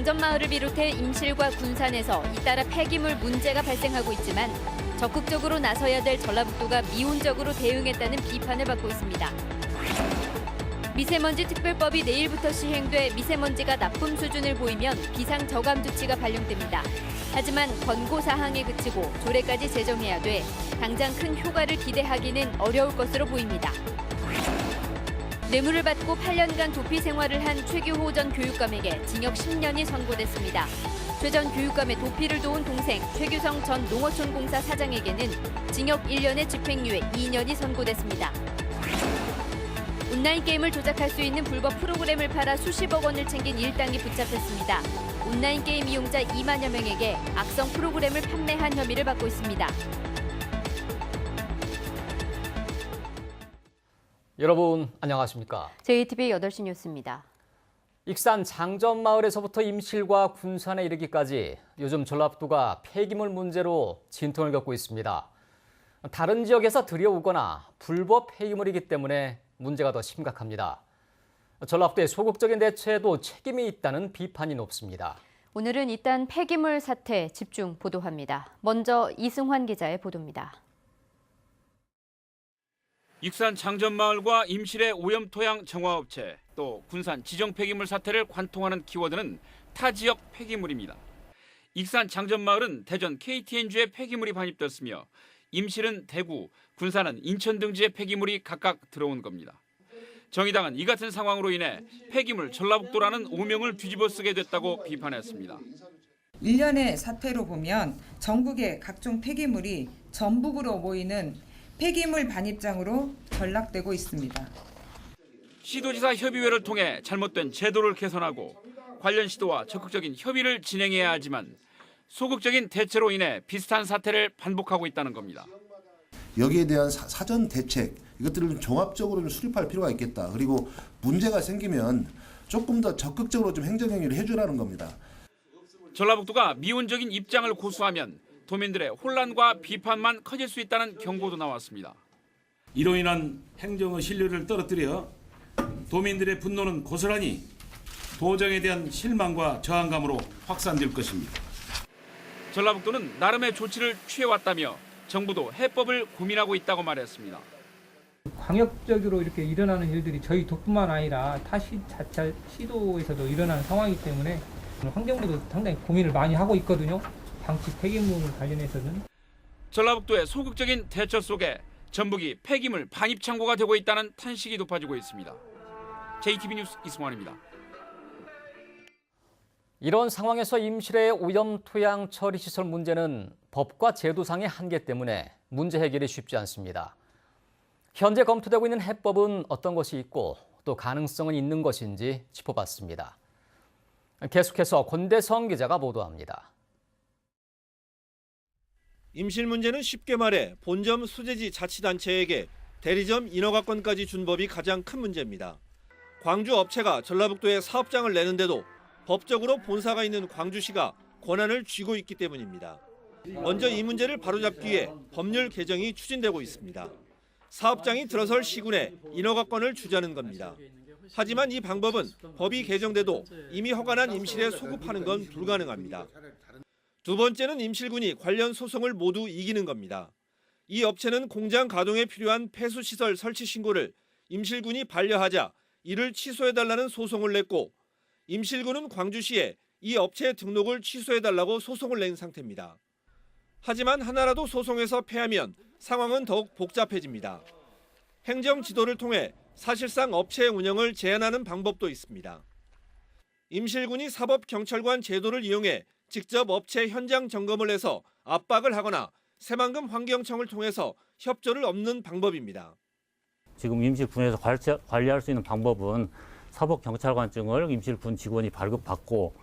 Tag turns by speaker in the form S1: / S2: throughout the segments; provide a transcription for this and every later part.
S1: 장전마을을 비롯해 임실과 군산에서 잇따라 폐기물 문제가 발생하고 있지만 적극적으로 나서야 될 전라북도가 미온적으로 대응했다는 비판을 받고 있습니다. 미세먼지 특별법이 내일부터 시행돼 미세먼지가 나쁨 수준을 보이면 비상저감 조치가 발령됩니다. 하지만 권고 사항에 그치고 조례까지 제정해야 돼 당장 큰 효과를 기대하기는 어려울 것으로 보입니다. 뇌물을 받고 8년간 도피 생활을 한 최규호 전 교육감에게 징역 10년이 선고됐습니다. 최 전 교육감의 도피를 도운 동생 최규성 전 농어촌공사 사장에게는 징역 1년의 집행유예 2년이 선고됐습니다. 온라인 게임을 조작할 수 있는 불법 프로그램을 팔아 수십억 원을 챙긴 일당이 붙잡혔습니다. 온라인 게임 이용자 2만여 명에게 악성 프로그램을 판매한 혐의를 받고 있습니다.
S2: 여러분 안녕하십니까?
S1: JTBC 8시 뉴스입니다.
S2: 익산 장전마을에서부터 임실과 군산에 이르기까지 요즘 전라북도가 폐기물 문제로 진통을 겪고 있습니다. 다른 지역에서 들여오거나 불법 폐기물이기 때문에 문제가 더 심각합니다. 전라북도의 소극적인 대처에도 책임이 있다는 비판이 높습니다.
S1: 오늘은 일단 폐기물 사태 집중 보도합니다. 먼저 이승환 기자의 보도입니다.
S3: 익산 장전마을과 임실의 오염토양 정화업체, 또 군산 지정 폐기물 사태를 관통하는 키워드는 타 지역 폐기물입니다. 익산 장전마을은 대전 KTNG의 폐기물이 반입됐으며 임실은 대구, 군산은 인천 등지의 폐기물이 각각 들어온 겁니다. 정의당은 이 같은 상황으로 인해 폐기물 전라북도라는 오명을 뒤집어 쓰게 됐다고 비판했습니다.
S4: 일련의 사태로 보면 전국의 각종 폐기물이 전북으로 모이는 폐기물 반입장으로 전락되고 있습니다.
S3: 시도지사 협의회를 통해 잘못된 제도를 개선하고 관련 시도와 적극적인 협의를 진행해야 하지만 소극적인 대처로 인해 비슷한 사태를 반복하고 있다는 겁니다.
S5: 여기에 대한 사전 대책, 이것들을 좀 종합적으로 좀 수립할 필요가 있겠다. 그리고 문제가 생기면 조금 더 적극적으로 좀 행정행위를 해주라는 겁니다.
S3: 전라북도가 미온적인 입장을 고수하면 도민들의 혼란과 비판만 커질 수 있다는 경고도 나왔습니다.
S6: 이로 인한 행정의 신뢰를 떨어뜨려 도민들의 분노는 고스란히 도정에 대한 실망과 저항감으로 확산될 것입니다.
S3: 전라북도는 나름의 조치를 취해왔다며 정부도 해법을 고민하고 있다고 말했습니다.
S7: 광역적으로 이렇게 일어나는 일들이 저희 도뿐만 아니라 타 시도에서도 일어나는 상황이기 때문에 환경부도 상당히 고민을 많이 하고 있거든요. 방치 폐기물 관련해서는.
S3: 전라북도의 소극적인 대처 속에 전북이 폐기물 반입 창고가 되고 있다는 탄식이 높아지고 있습니다. JTBC 뉴스 이승환입니다.
S2: 이런 상황에서 임실의 오염토양 처리시설 문제는 법과 제도상의 한계 때문에 문제 해결이 쉽지 않습니다. 현재 검토되고 있는 해법은 어떤 것이 있고 또 가능성은 있는 것인지 짚어봤습니다. 계속해서 권대성 기자가 보도합니다.
S8: 임실 문제는 쉽게 말해 본점 소재지 자치단체에게 대리점 인허가권까지 준 법이 가장 큰 문제입니다. 광주 업체가 전라북도에 사업장을 내는데도 법적으로 본사가 있는 광주시가 권한을 쥐고 있기 때문입니다. 먼저 이 문제를 바로잡기 위해 법률 개정이 추진되고 있습니다. 사업장이 들어설 시군에 인허가권을 주자는 겁니다. 하지만 이 방법은 법이 개정돼도 이미 허가난 임실에 소급하는 건 불가능합니다. 두 번째는 임실군이 관련 소송을 모두 이기는 겁니다. 이 업체는 공장 가동에 필요한 폐수시설 설치 신고를 임실군이 반려하자 이를 취소해달라는 소송을 냈고 임실군은 광주시에 이 업체의 등록을 취소해달라고 소송을 낸 상태입니다. 하지만 하나라도 소송에서 패하면 상황은 더욱 복잡해집니다. 행정 지도를 통해 사실상 업체의 운영을 제한하는 방법도 있습니다. 임실군이 사법경찰관 제도를 이용해 직접 업체 현장 점검을 해서 압박을 하거나 새만금 환경청을 통해서 협조를 얻는 방법입니다.
S9: 지금 임실군에서 관리할 수 있는 방법은 사법경찰관증을 임실군 직원이 발급받고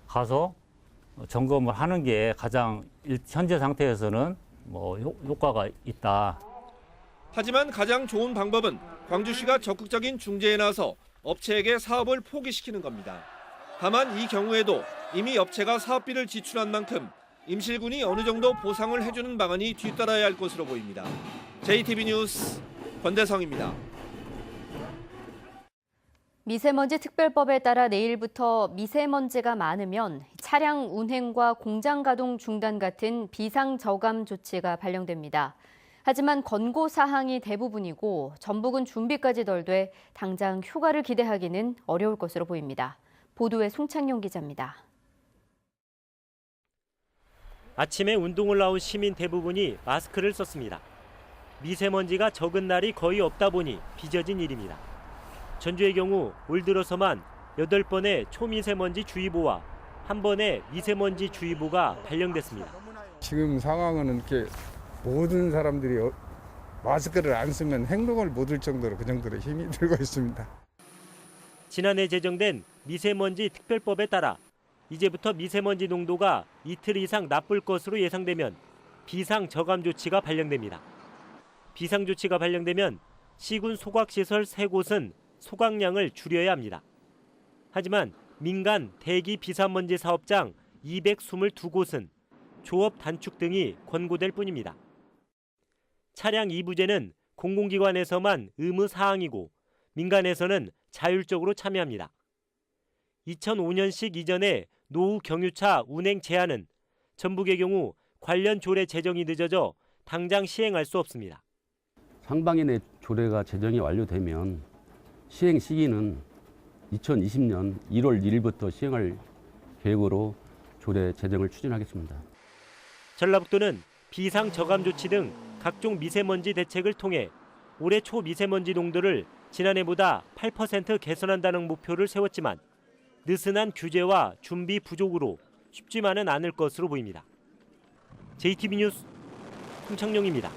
S9: 가서 점검을 하는 게 가장 현재 상태에서는 효과가 있다.
S8: 하지만 가장 좋은 방법은 광주시가 적극적인 중재에 나서 업체에게 사업을 포기시키는 겁니다. 다만 이 경우에도 이미 업체가 사업비를 지출한 만큼 임실군이 어느 정도 보상을 해주는 방안이 뒤따라야 할 것으로 보입니다. JTBC 뉴스 권대성입니다.
S1: 미세먼지 특별법에 따라 내일부터 미세먼지가 많으면 차량 운행과 공장 가동 중단 같은 비상 저감 조치가 발령됩니다. 하지만 권고 사항이 대부분이고 전북은 준비까지 덜 돼 당장 휴가를 기대하기는 어려울 것으로 보입니다. 보도에 송창용 기자입니다.
S10: 아침에 운동을 나온 시민 대부분이 마스크를 썼습니다. 미세먼지가 적은 날이 거의 없다 보니 빚어진 일입니다. 전주의 경우 올 들어서만 8번의 초미세먼지 주의보와 1번의 미세먼지 주의보가 발령됐습니다.
S11: 지금 상황은 이렇게 모든 사람들이 마스크를 안 쓰면 행동을 못 할 정도로 그 정도로 힘이 들고 있습니다.
S10: 지난해 제정된 미세먼지 특별법에 따라 이제부터 미세먼지 농도가 이틀 이상 나쁠 것으로 예상되면 비상 저감 조치가 발령됩니다. 비상 조치가 발령되면 시군 소각시설 3곳은 소각량을 줄여야 합니다. 하지만 민간 대기 비산먼지 사업장 222곳은 조업 단축 등이 권고될 뿐입니다. 차량 이부제는 공공기관에서만 의무 사항이고 민간에서는 자율적으로 참여합니다. 2005년식 이전의 노후 경유차 운행 제한은 전북의 경우 관련 조례 제정이 늦어져 당장 시행할 수 없습니다.
S12: 상반기 내 조례가 제정이 완료되면 시행 시기는 2020년 1월 1일부터 시행할 계획으로 조례 제정을 추진하겠습니다.
S10: 전라북도는 비상 저감 조치 등 각종 미세먼지 대책을 통해 올해 초미세먼지 농도를 지난해보다 8% 개선한다는 목표를 세웠지만 느슨한 규제와 준비 부족으로 쉽지만은 않을 것으로 보입니다. JTB 뉴스 송창용입니다.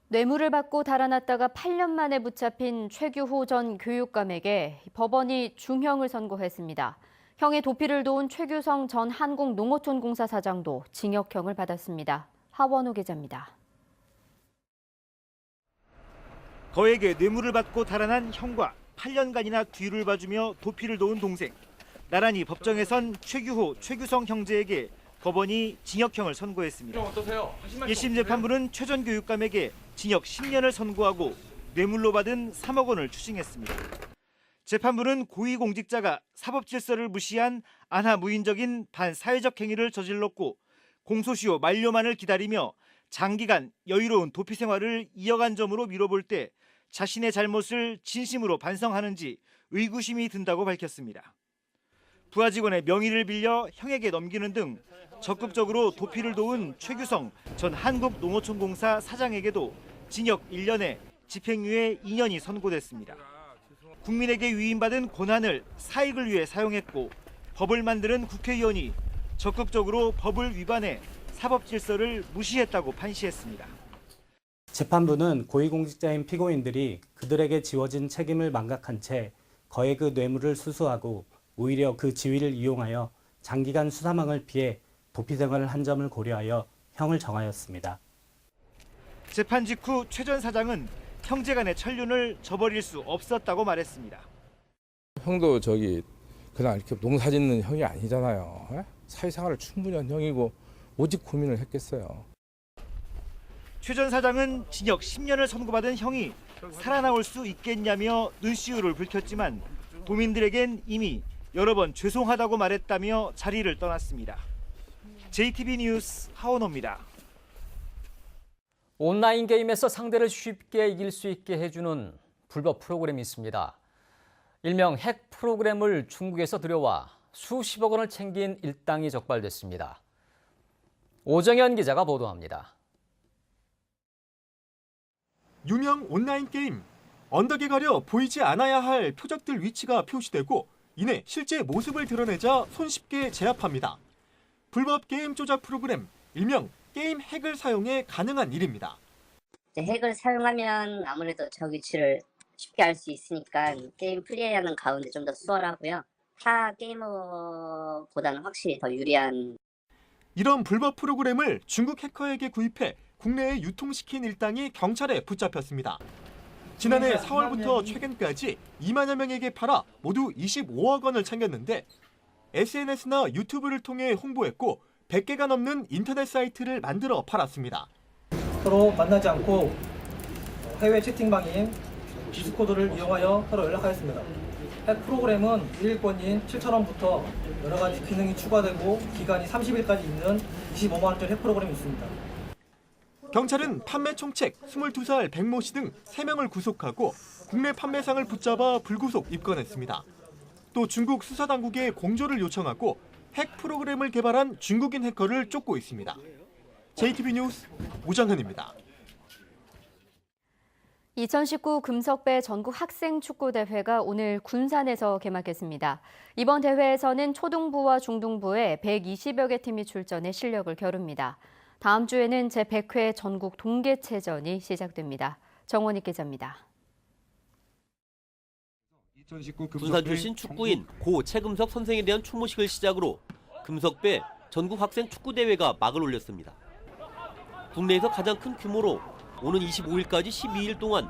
S1: 뇌물을 받고 달아났다가 8년 만에 붙잡힌 최규호 전 교육감에게 법원이 중형을 선고했습니다. 형의 도피를 도운 최규성 전 한국농어촌공사 사장도 징역형을 받았습니다. 하원호 기자입니다.
S13: 거액의 뇌물을 받고 달아난 형과 8년간이나 뒤를 봐주며 도피를 도운 동생. 나란히 법정에 선 최규호, 최규성 형제에게 법원이 징역형을 선고했습니다. 1심 재판부는 최 전 교육감에게 징역 10년을 선고하고 뇌물로 받은 3억 원을 추징했습니다. 재판부는 고위공직자가 사법질서를 무시한 안하무인적인 반사회적 행위를 저질렀고 공소시효 만료만을 기다리며 장기간 여유로운 도피 생활을 이어간 점으로 미뤄볼 때 자신의 잘못을 진심으로 반성하는지 의구심이 든다고 밝혔습니다. 부하 직원의 명의를 빌려 형에게 넘기는 등 적극적으로 도피를 도운 최규성 전 한국농어촌공사 사장에게도 징역 1년에 집행유예 2년이 선고됐습니다. 국민에게 위임받은 권한을 사익을 위해 사용했고 법을 만드는 국회의원이 적극적으로 법을 위반해 사법질서를 무시했다고 판시했습니다.
S14: 재판부는 고위공직자인 피고인들이 그들에게 지워진 책임을 망각한 채 거액의 뇌물을 수수하고 오히려 그 지위를 이용하여 장기간 수사망을 피해 도피 생활을 한 점을 고려하여 형을 정하였습니다.
S13: 재판 직후 최 전 사장은 형제 간의 천륜을 저버릴 수 없었다고 말했습니다.
S11: 형도 그냥 이렇게 농사 짓는 형이 아니잖아요. 사회생활을 충분히 한 형이고 오직 고민을 했겠어요.
S13: 최 전 사장은 징역 10년을 선고받은 형이 살아나올 수 있겠냐며 눈시울을 붉혔지만 도민들에겐 이미 여러 번 죄송하다고 말했다며 자리를 떠났습니다. JTB 뉴스 하원호입니다.
S2: 온라인 게임에서 상대를 쉽게 이길 수 있게 해주는 불법 프로그램이 있습니다. 일명 핵 프로그램을 중국에서 들여와 수십억 원을 챙긴 일당이 적발됐습니다. 오정현 기자가 보도합니다.
S15: 유명 온라인 게임. 언덕에 가려 보이지 않아야 할 표적들 위치가 표시되고 이내 실제 모습을 드러내자 손쉽게 제압합니다. 불법 게임 조작 프로그램, 일명 게임 핵을 사용해 가능한 일입니다.
S16: 핵을 사용하면 아무래도 적 위치를 쉽게 알 수 있으니까 게임 플레이하는 가운데 좀 더 수월하고요. 타 게이머보다는 확실히 더 유리한.
S15: 이런 불법 프로그램을 중국 해커에게 구입해 국내에 유통시킨 일당이 경찰에 붙잡혔습니다. 지난해 4월부터 최근까지 2만여 명에게 팔아 모두 25억 원을 챙겼는데 SNS나 유튜브를 통해 홍보했고 100개가 넘는 인터넷 사이트를 만들어 팔았습니다.
S17: 서로 만나지 않고 해외 채팅방인 디스코드를 이용하여 서로 연락하였습니다. 핵 프로그램은 일일권인 7,000원부터 여러 가지 기능이 추가되고 기간이 30일까지 있는 25만 원짜리 핵 프로그램이 있습니다.
S15: 경찰은 판매 총책 22살 백모 씨 등 3명을 구속하고 국내 판매상을 붙잡아 불구속 입건했습니다. 또 중국 수사당국에 공조를 요청하고 핵 프로그램을 개발한 중국인 해커를 쫓고 있습니다. JTB 뉴스 오정현입니다.
S1: 2019 금석배 전국 학생 축구대회가 오늘 군산에서 개막했습니다. 이번 대회에서는 초등부와 중등부의 120여 개 팀이 출전해 실력을 겨룹니다. 다음 주에는 제100회 전국 동계체전이 시작됩니다. 정원익 기자입니다.
S18: 군산 출신 축구인 고 최금석 선생에 대한 추모식을 시작으로 금석배 전국 학생 축구대회가 막을 올렸습니다. 국내에서 가장 큰 규모로 오는 25일까지 12일 동안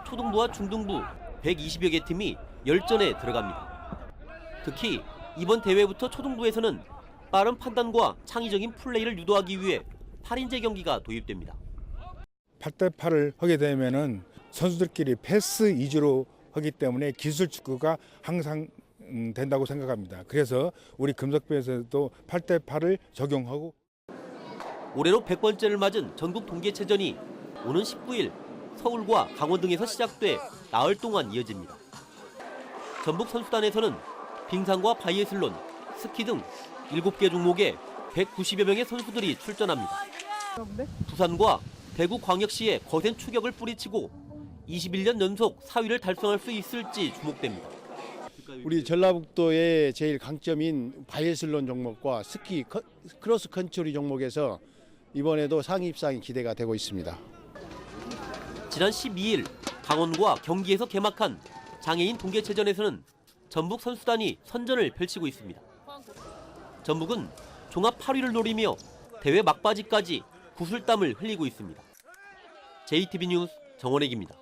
S18: 초등부와 중등부 120여 개 팀이 열전에 들어갑니다. 특히 이번 대회부터 초등부에서는 빠른 판단과 창의적인 플레이를 유도하기 위해 8인제 경기가 도입됩니다.
S19: 8대8을 하게 되면은 선수들끼리 패스 위주로 하기 때문에 기술 축구가 항상 된다고 생각합니다. 그래서 우리 금석배에서도 8대8을 적용하고
S18: 올해로 100번째를 맞은 전국 동계체전이 오는 19일 서울과 강원 등에서 시작돼 나흘 동안 이어집니다. 전북 선수단에서는 빙상과 바이애슬론, 스키 등 7개 종목에 190여 명의 선수들이 출전합니다. 부산과 대구광역시에 거센 추격을 뿌리치고 21년 연속 4위를 달성할 수 있을지 주목됩니다.
S20: 우리 전라북도의 제일 강점인 바이애슬론 종목과 스키, 크로스 컨트리 종목에서 이번에도 상위 입상이 기대가 되고 있습니다.
S18: 지난 12일 강원과 경기에서 개막한 장애인 동계체전에서는 전북 선수단이 선전을 펼치고 있습니다. 전북은 종합 8위를 노리며 대회 막바지까지 구슬땀을 흘리고 있습니다. JTB 뉴스 정원익입니다.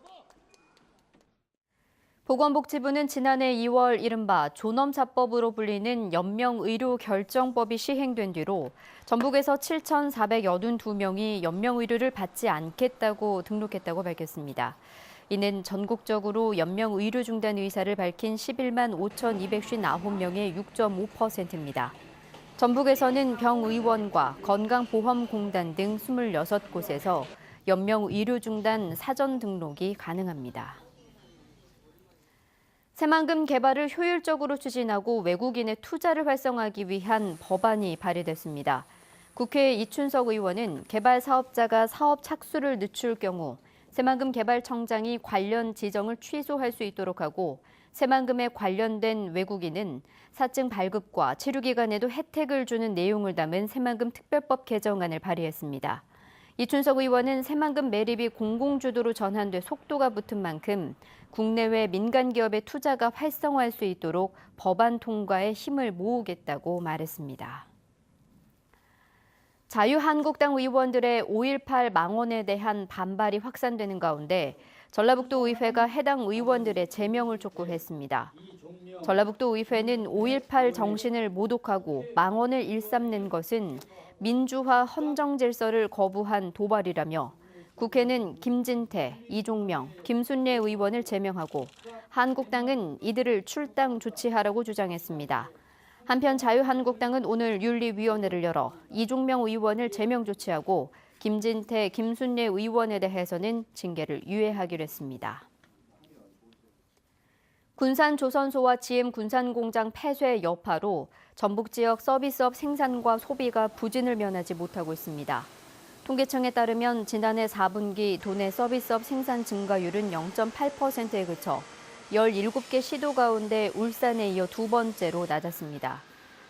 S1: 보건복지부는 지난해 2월 이른바 존엄사법으로 불리는 연명의료결정법이 시행된 뒤로 전북에서 7,482명이 연명의료를 받지 않겠다고 등록했다고 밝혔습니다. 이는 전국적으로 연명의료 중단 의사를 밝힌 11만 5,259명의 6.5%입니다. 전북에서는 병의원과 건강보험공단 등 26곳에서 연명의료 중단 사전 등록이 가능합니다. 새만금 개발을 효율적으로 추진하고 외국인의 투자를 활성화하기 위한 법안이 발의됐습니다. 국회 이춘석 의원은 개발 사업자가 사업 착수를 늦출 경우 새만금 개발청장이 관련 지정을 취소할 수 있도록 하고 새만금에 관련된 외국인은 사증 발급과 체류기간에도 혜택을 주는 내용을 담은 새만금 특별법 개정안을 발의했습니다. 이춘석 의원은 새만금 매립이 공공주도로 전환돼 속도가 붙은 만큼 국내외 민간기업의 투자가 활성화할 수 있도록 법안 통과에 힘을 모으겠다고 말했습니다. 자유한국당 의원들의 5.18 망언에 대한 반발이 확산되는 가운데 전라북도 의회가 해당 의원들의 제명을 촉구했습니다. 전라북도 의회는 5.18 정신을 모독하고 망언을 일삼는 것은 민주화 헌정 질서를 거부한 도발이라며 국회는 김진태, 이종명, 김순례 의원을 제명하고 한국당은 이들을 출당 조치하라고 주장했습니다. 한편 자유한국당은 오늘 윤리위원회를 열어 이종명 의원을 제명 조치하고 김진태, 김순례 의원에 대해서는 징계를 유예하기로 했습니다. 군산조선소와 GM 군산공장 폐쇄 여파로 전북 지역 서비스업 생산과 소비가 부진을 면하지 못하고 있습니다. 통계청에 따르면 지난해 4분기 도내 서비스업 생산 증가율은 0.8%에 그쳐 17개 시도 가운데 울산에 이어 두 번째로 낮았습니다.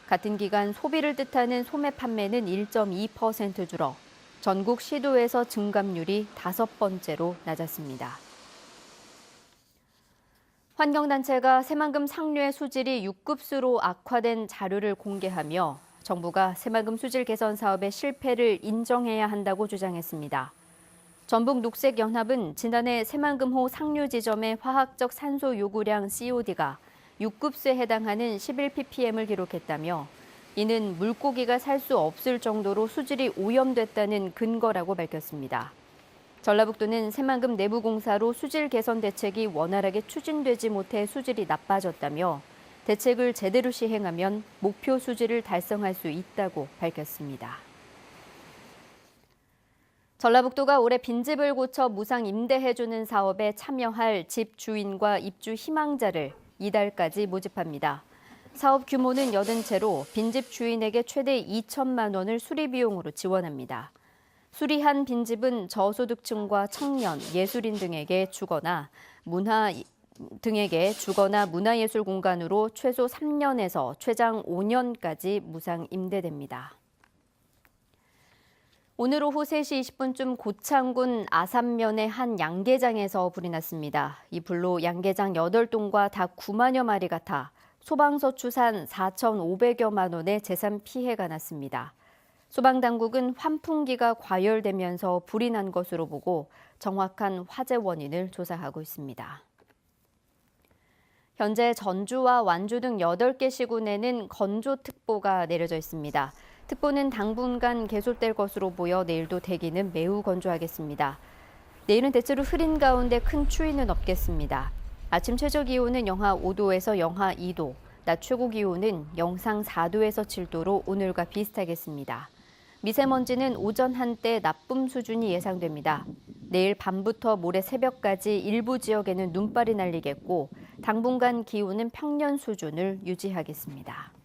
S1: 같은 기간 소비를 뜻하는 소매 판매는 1.2% 줄어 전국 시도에서 증감률이 5번째로 낮았습니다. 환경단체가 새만금 상류의 수질이 6급수로 악화된 자료를 공개하며 정부가 새만금 수질 개선 사업의 실패를 인정해야 한다고 주장했습니다. 전북녹색연합은 지난해 새만금호 상류 지점의 화학적 산소 요구량 COD가 6급수에 해당하는 11ppm을 기록했다며 이는 물고기가 살 수 없을 정도로 수질이 오염됐다는 근거라고 밝혔습니다. 전라북도는 새만금 내부공사로 수질 개선 대책이 원활하게 추진되지 못해 수질이 나빠졌다며 대책을 제대로 시행하면 목표 수질을 달성할 수 있다고 밝혔습니다. 전라북도가 올해 빈집을 고쳐 무상 임대해주는 사업에 참여할 집 주인과 입주 희망자를 이달까지 모집합니다. 사업 규모는 80채로 빈집 주인에게 최대 2천만 원을 수리 비용으로 지원합니다. 수리한 빈집은 저소득층과 청년, 예술인 등에게 주거나 문화예술 공간으로 최소 3년에서 최장 5년까지 무상 임대됩니다. 오늘 오후 3시 20분쯤 고창군 아산면의 한 양계장에서 불이 났습니다. 이 불로 양계장 8동과 닭 9만여 마리가 타 소방서 추산 4,500여만 원의 재산 피해가 났습니다. 소방당국은 환풍기가 과열되면서 불이 난 것으로 보고 정확한 화재 원인을 조사하고 있습니다. 현재 전주와 완주 등 8개 시군에는 건조특보가 내려져 있습니다. 특보는 당분간 계속될 것으로 보여 내일도 대기는 매우 건조하겠습니다. 내일은 대체로 흐린 가운데 큰 추위는 없겠습니다. 아침 최저 기온은 영하 5도에서 영하 2도, 낮 최고 기온은 영상 4도에서 7도로 오늘과 비슷하겠습니다. 미세먼지는 오전 한때 나쁨 수준이 예상됩니다. 내일 밤부터 모레 새벽까지 일부 지역에는 눈발이 날리겠고 당분간 기온은 평년 수준을 유지하겠습니다.